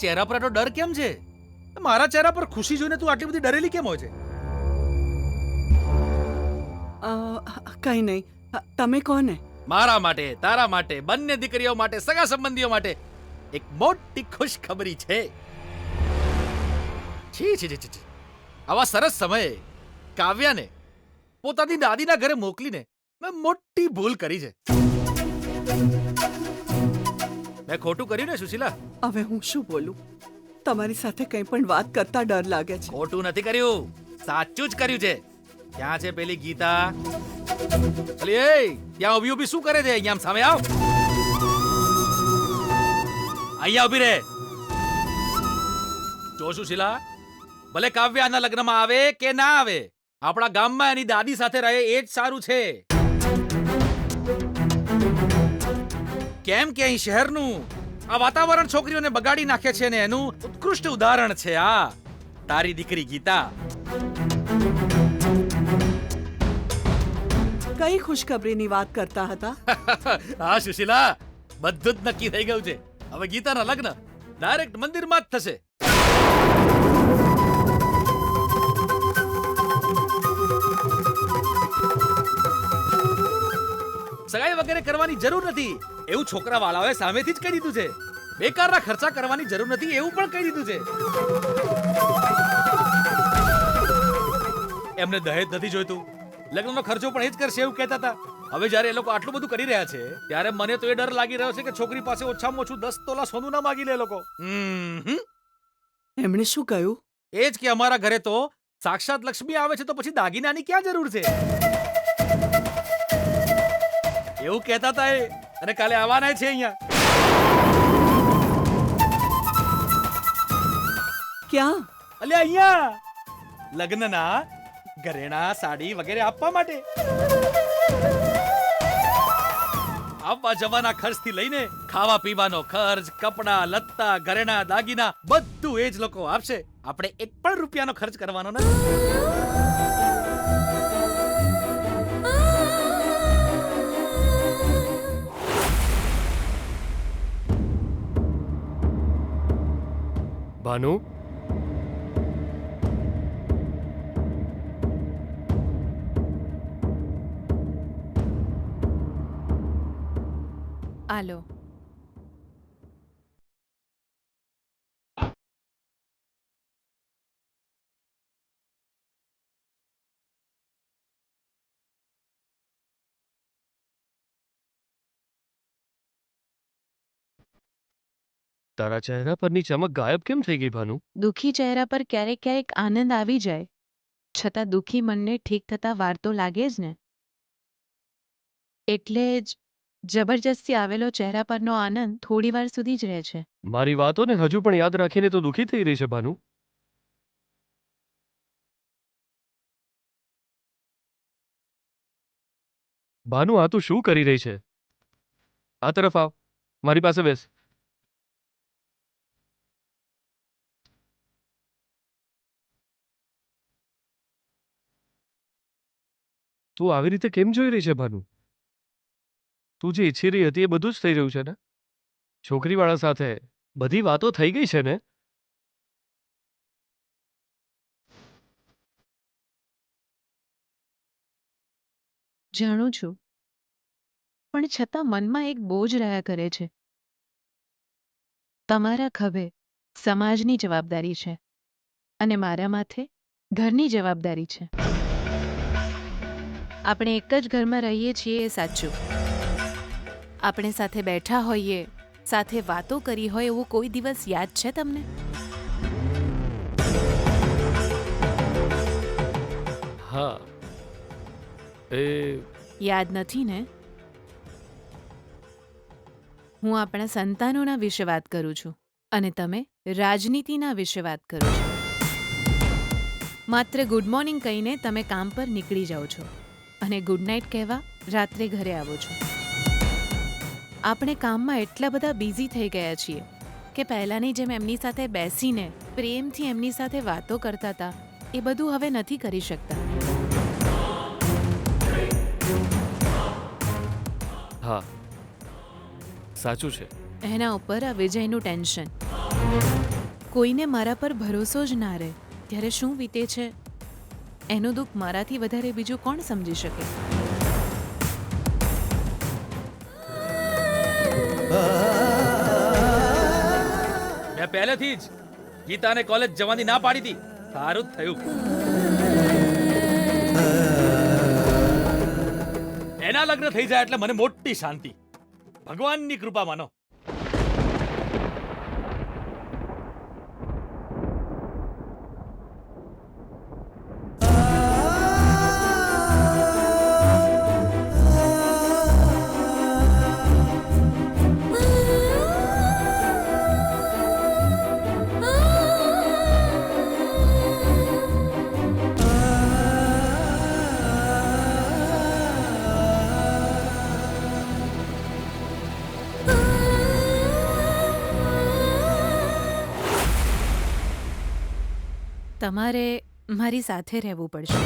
ચહેરા પર આટલો ડર કેમ છે? મારા ચહેરા પર ખુશી જોઈને તું આટલી બધી ડરેલી કેમ હોય છે? કઈ નહીં. તમે કોને? મારા માટે, તારા માટે, બંને દીકરીઓ માટે, સગા સંબંધીઓ માટે એક મોટી ખુશખબરી છે. છી છી છી છી. આવા સરસ સમયે કાવ્યાને પોતાની દાદીના ઘરે મોકલીને મેં મોટી ભૂલ કરી છે. મેં ખોટું કર્યું ને સુશીલા? હવે હું શું બોલું? તમારી સાથે કંઈ પણ વાત કરતા ડર લાગે છે. ખોટું નથી કર્યું, સાચું જ કર્યું છે. ક્યાં છે પેલી ગીતા? અલી એ ત્યાં ઊભી ઊભી શું કરે છે? અહીંયા આમ સામે આવ. અહીંયા ઊભી રહે. જો સુશીલા, ભલે કાવ્યાના લગ્નમાં આવે કે ના આવે, આપણા ગામમાં એની દાદી સાથે રહે એ જ સારું છે. કેમ કે અહીં શહેરનું આ વાતાવરણ છોકરીઓને બગાડી નાખે છે ને એનું ઉત્કૃષ્ટ ઉદાહરણ છે આ તારી દીકરી ગીતા. કઈ ખુશખબરીની વાત કરતા હતા? હા સુશીલા, બધું જ નક્કી થઈ ગયું છે. હવે ગીતાના લગ્ન ડાયરેક્ટ મંદિરમાં જ થશે. સગાઈ વગેરે કરવાની જરૂર નથી એવું છોકરા વાળાઓએ સામેથી જ કહી દીધું છે. બેકારના ખર્ચા કરવાની જરૂર નથી એવું પણ કહી દીધું છે. એમને દહેજ નથી જોઈતું, લગ્નનો ખર્ચો પણ એ જ કરશે એવું કહેતા હતા. હવે જ્યારે એ લોકો આટલું બધું કરી રહ્યા છે ત્યારે મને તો એ ડર લાગી રહ્યો છે કે છોકરી પાસે ઓછામાં ઓછું 10 તોલા સોનું ના માગી લે લોકો. એમણે શું કહ્યું? એ જ કે અમારા ઘરે તો સાક્ષાત લક્ષ્મી આવે છે તો પછી દાગીનાની ક્યાં જરૂર છે એવું કહેતા હતા એ. અને કાલે આવવાના છે અહીંયા. ક્યાં? અલ્યા અહીંયા લગ્નના ઘરેણા સાડી વગેરે આપવા માટે. આવવા જવાના ખર્ચથી લઈને ખાવા પીવાનો ખર્ચ, કપડા, લત્તા, ઘરેણા, દાગીના બધું એ જ લોકો આપશે. આપણે એક પણ રૂપિયાનો ખર્ચ કરવાનો નથી. ભાનુ, આલો. તારા ચહેરા પરની ચમક ગાયબ કેમ થઈ ગઈ ભાનુ? દુઃખી ચહેરા પર ક્યારેક ક્યારેક આનંદ આવી જાય, છતાં દુઃખી મનને ઠીક થતા વાર તો લાગે જ ને. એટલે જ જબરજસ્તી આવેલો ચહેરા પરનો આનંદ થોડી વાર સુધી જ રહે છે. મારી વાતોને હજુ પણ યાદ રાખીને તો દુઃખી થઈ રહી છે ભાનુ. ભાનુ, આ તું શું કરી રહી છે? આ તરફ આવ, મારી પાસે બેસ. તું આવી રીતે કેમ જોઈ રહી છે ભાનુ? તું જે ઈચ્છી રહી હતી એ બધું જ થઈ રહ્યું છે ને? છોકરીવાળા સાથે બધી વાતો થઈ ગઈ છે ને? જાણું છું, પણ છતાં મનમાં એક બોજ રહ્યા કરે છે. તમારા ખભે સમાજની જવાબદારી છે અને મારા માથે ઘરની જવાબદારી છે. આપણે એક જ ઘરમાં રહીએ છીએ એ સાચું. આપણે સાથે બેઠા હોઈએ, સાથે વાતો કરી હોય એવું કોઈ દિવસ યાદ છે તમને? હા, એ યાદ નથી ને? હું આપણા સંતાનોના વિશે વાત કરું છું અને તમે રાજનીતિના વિશે વાત કરો છો. માત્ર ગુડ મોર્નિંગ કહીને તમે કામ પર નીકળી જાઓ છો અને ગુડ નાઇટ કહેવા રાત્રે ઘરે આવો છો. આપણે કામમાં એટલા બધા બિઝી થઈ ગયા છીએ કે પહેલાંની જેમ એમની સાથે બેસીને પ્રેમથી એમની સાથે વાતો કરતા હતા એ બધું હવે નથી કરી શકતા. હા, સાચું છે. એના ઉપર આ વિજયનું ટેન્શન. કોઈને મારા પર ભરોસો જ ના રહે ત્યારે શું વીતે છે એનું દુઃખ મારાથી વધારે બીજું કોણ સમજી શકે? મેં પહેલેથી જ ગીતાને કોલેજ જવાની ના પાડી હતી. સારું જ થયું. એના લગ્ન થઈ જાય એટલે મને મોટી શાંતિ. ભગવાનની કૃપા માનો. તમારે મારી સાથે રહેવું પડશે.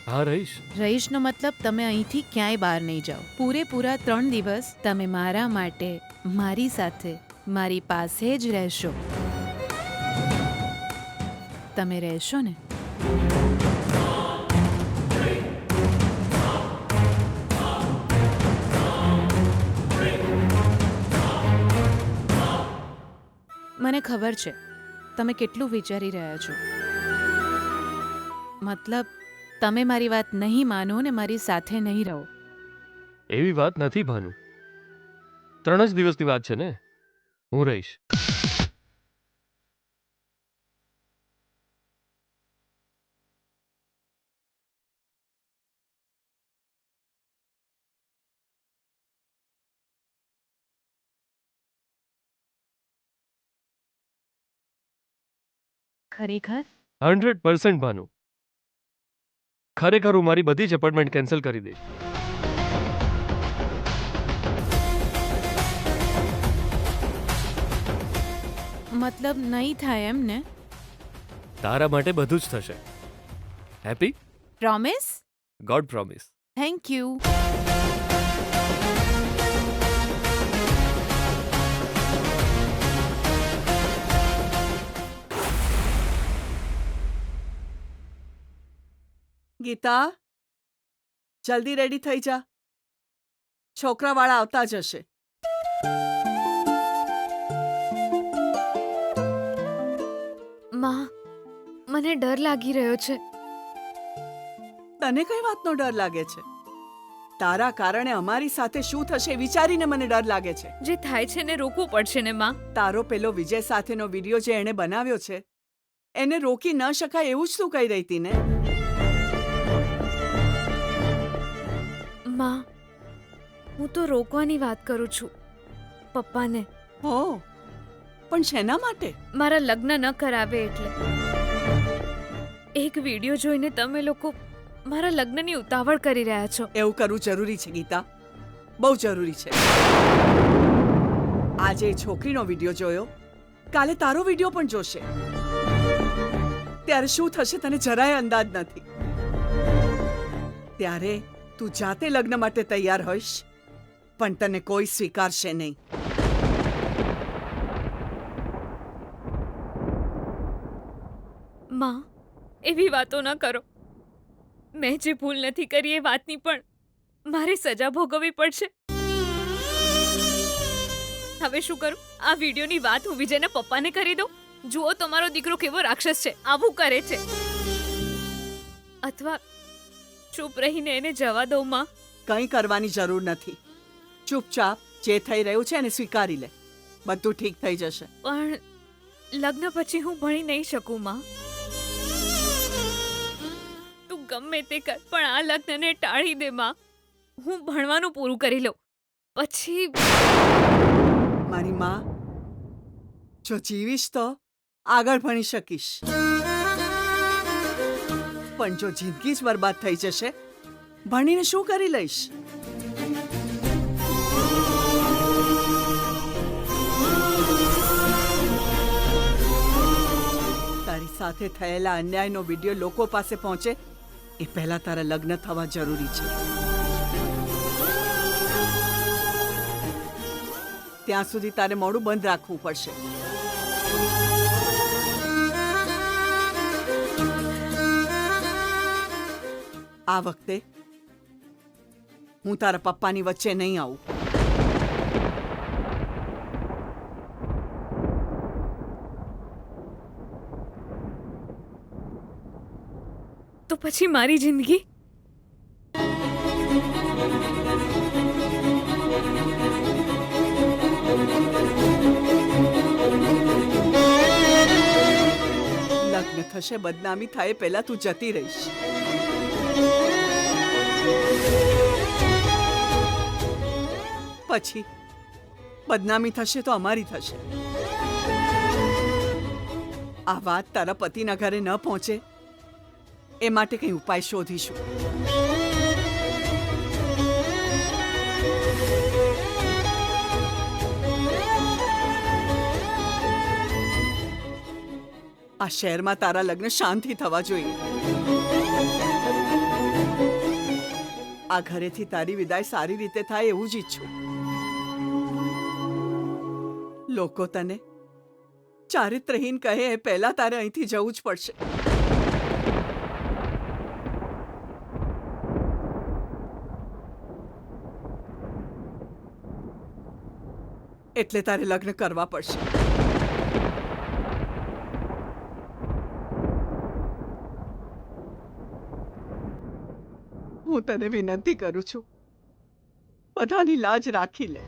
હા રહીશ. રહીશનો મતલબ તમે અહીંથી ક્યાંય બહાર નહીં જાઓ. પૂરેપૂરા 3 દિવસ તમે મારા માટે મારી સાથે મારી પાસે જ રહેશો. તમે રહેશો ને? મને ખબર છે તમે કેટલું વિચારી રહ્યા છો. મતલબ તમે મારી વાત નહીં માનો ને મારી સાથે નહીં રહો. એવી વાત નથી ભાનુ. 3 જ દિવસની વાત છે ને. હું રહીશ. ખરેખર? 100% ભાનુ. ખરેખર હું મારી બધી જ એપોઇન્ટમેન્ટ કેન્સલ કરી દઈશ. મતલબ નહીં થાય એમ ને? તારા માટે બધું જ થશે. Happy? Promise? God promise. Thank you. Geeta, જલ્દી રેડી થઈ જા. છોકરાવાળા આવતા જ હશે. માં, મને ડર લાગી રહ્યો છે. તને કઈ વાતનો ડર લાગે છે? તારા કારણે અમારી સાથે શું થશે વિચારીને મને ડર લાગે છે. જે થાય છે ને રોકવું પડશે ને માં. તારો પેલો વિજય સાથેનો વિડિયો જે એણે બનાવ્યો છે એને રોકી ન શકાય એવું જ તું કહી રહી હતી ને? માં, હું તો રોકવાની વાત કરું છું પપ્પાને. હો, પણ શેના માટે? મારા લગ્ન ન કરાવે એટલે. એક વિડિયો જોઈને તમે લોકો મારા લગ્નની ઉતાવળ કરી રહ્યા છો. એવું કરવું જરૂરી છે ગીતા, બહુ જરૂરી છે. આજે એ છોકરીનો વિડિયો જોયો, કાલે તારો વિડિયો પણ જોશે. ત્યારે શું થશે તને જરાય અંદાજ નથી. ત્યારે તું જાતે લગ્ન માટે તૈયાર હોઈશ પણ તને કોઈ સ્વીકારશે નહીં. માં, એવી વાતો ન કરો. મેં જે ભૂલ નથી કરી એ વાતની પણ મારે સજા ભોગવવી પડશે. હવે શું કરું? આ વિડિયોની વાત હું વિજયના પપ્પાને કરી દઉં? જુઓ તમારો દીકરો કેવો રાક્ષસ છે, આવું કરે છે. અથવા ચૂપ રહીને એને જવા દો માં. કંઈ કરવાની જરૂર નથી. ચૂપચાપ જે થઈ રહ્યું છે એને સ્વીકારી લે. બધું ઠીક થઈ જશે. પણ લગ્ન પછી હું ભણી નહીં શકું માં. તું ગમે તે કર પણ આ લગ્નને ટાળી દે માં. હું ભણવાનું પૂરું કરી લઉં પછી. મારી માં, જો જીવીશ તો આગળ ભણી શકીશ, પણ જો જિંદગી જ બરબાદ થઈ જશે ભણીને શું કરી લઈશ? તારી સાથે થયેલા અન્યાયનો વિડિયો લોકો પાસે પહોંચે એ પહેલા તારા લગ્ન થવા જરૂરી છે. ત્યાં સુધી તારે મોડું બંધ રાખવું પડશે. આ વખતે હું તારા પપ્પાની વચ્ચે નહીં આવું. તો પછી મારી જિંદગી? લગ્ન થશે, બદનામી થાય પહેલા તું જતી રહીશ. પછી બદનામી થશે તો અમારી થશે. આ વાત તારા પતિના ઘરે ન પહોંચે એ માટે કંઈ ઉપાય શોધીશું. આ શહેરમાં તારા લગ્ન શાંતિ થવા જોઈએ. આ ઘરેથી તારી વિદાય સારી રીતે થાય એવું જ ઈચ્છું. લોકો તને ચારિત્રહીન કહે એ પહેલા તારે અહીંથી જવું જ પડશે. એટલે તારે લગ્ન કરવા પડશે. હું તને વિનંતી કરું છું, બધાની લાજ રાખી લે.